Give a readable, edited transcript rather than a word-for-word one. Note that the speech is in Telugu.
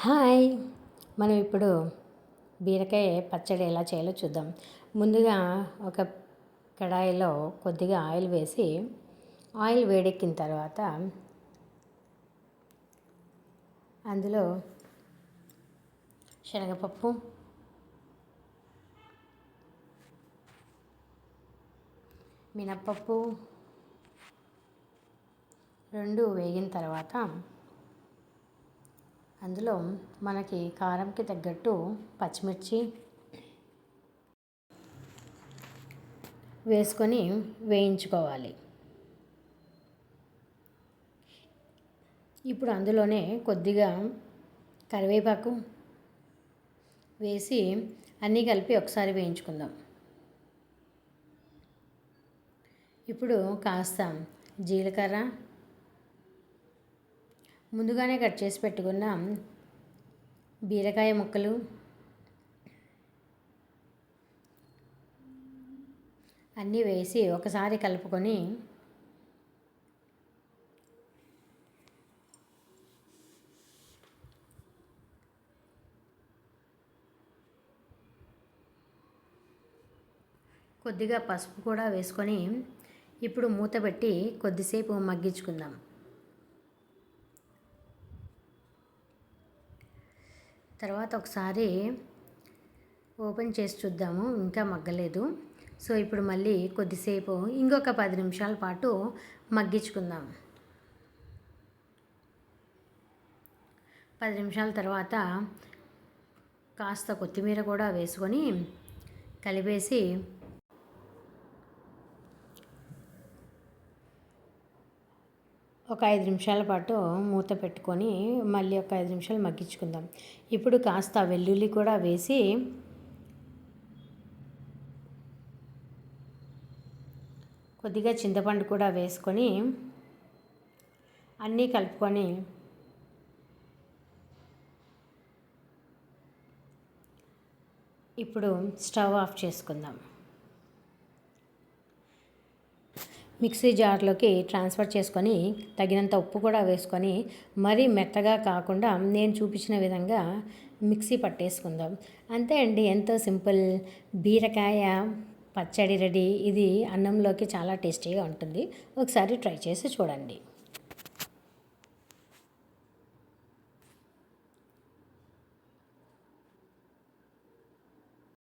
హాయ్. మనం ఇప్పుడు బీరకాయ పచ్చడి ఎలా చేయాలో చూద్దాం. ముందుగా ఒక కడాయిలో కొద్దిగా ఆయిల్ వేసి, ఆయిల్ వేడెక్కిన తర్వాత అందులో శనగపప్పు, మినప్పప్పు రెండు వేగిన తర్వాత అందులో మనకి కారంకి తగ్గట్టు పచ్చిమిర్చి వేసుకొని వేయించుకోవాలి. ఇప్పుడు అందులోనే కొద్దిగా కరివేపాకు వేసి అన్నీ కలిపి ఒకసారి వేయించుకుందాం. ఇప్పుడు కాస్త జీలకర్ర, ముందుగానే కట్ చేసి పెట్టుకున్న బీరకాయ ముక్కలు, అన్నీ వేసి ఒకసారి కలుపుకొని కొద్దిగా పసుపు కూడా వేసుకొని ఇప్పుడు మూత పెట్టి కొద్దిసేపు మగ్గించుకుందాం. తర్వాత ఒకసారి ఓపెన్ చేసి చూద్దాము, ఇంకా మగ్గలేదు. సో ఇప్పుడు మళ్ళీ కొద్దిసేపు ఇంకొక 10 నిమిషాల పాటు మగ్గించుకుందాం. 10 నిమిషాల తర్వాత కాస్త కొత్తిమీర కూడా వేసుకొని కలిపేసి ఒక 5 నిమిషాల పాటు మూత పెట్టుకొని మళ్ళీ ఒక 5 నిమిషాలు మగ్గించుకుందాం. ఇప్పుడు కాస్త వెల్లుల్లి కూడా వేసి కొద్దిగా చింతపండు కూడా వేసుకొని అన్నీ కలుపుకొని ఇప్పుడు స్టవ్ ఆఫ్ చేసుకుందాం. మిక్సీ జార్లోకి ట్రాన్స్ఫర్ చేసుకొని తగినంత ఉప్పు కూడా వేసుకొని మరీ మెత్తగా కాకుండా నేను చూపించిన విధంగా మిక్సీ పట్టేసుకుందాం. అంతే అండి, ఎంతో సింపుల్ బీరకాయ పచ్చడి రెడీ. ఇది అన్నంలోకి చాలా టేస్టీగా ఉంటుంది. ఒకసారి ట్రై చేసి చూడండి.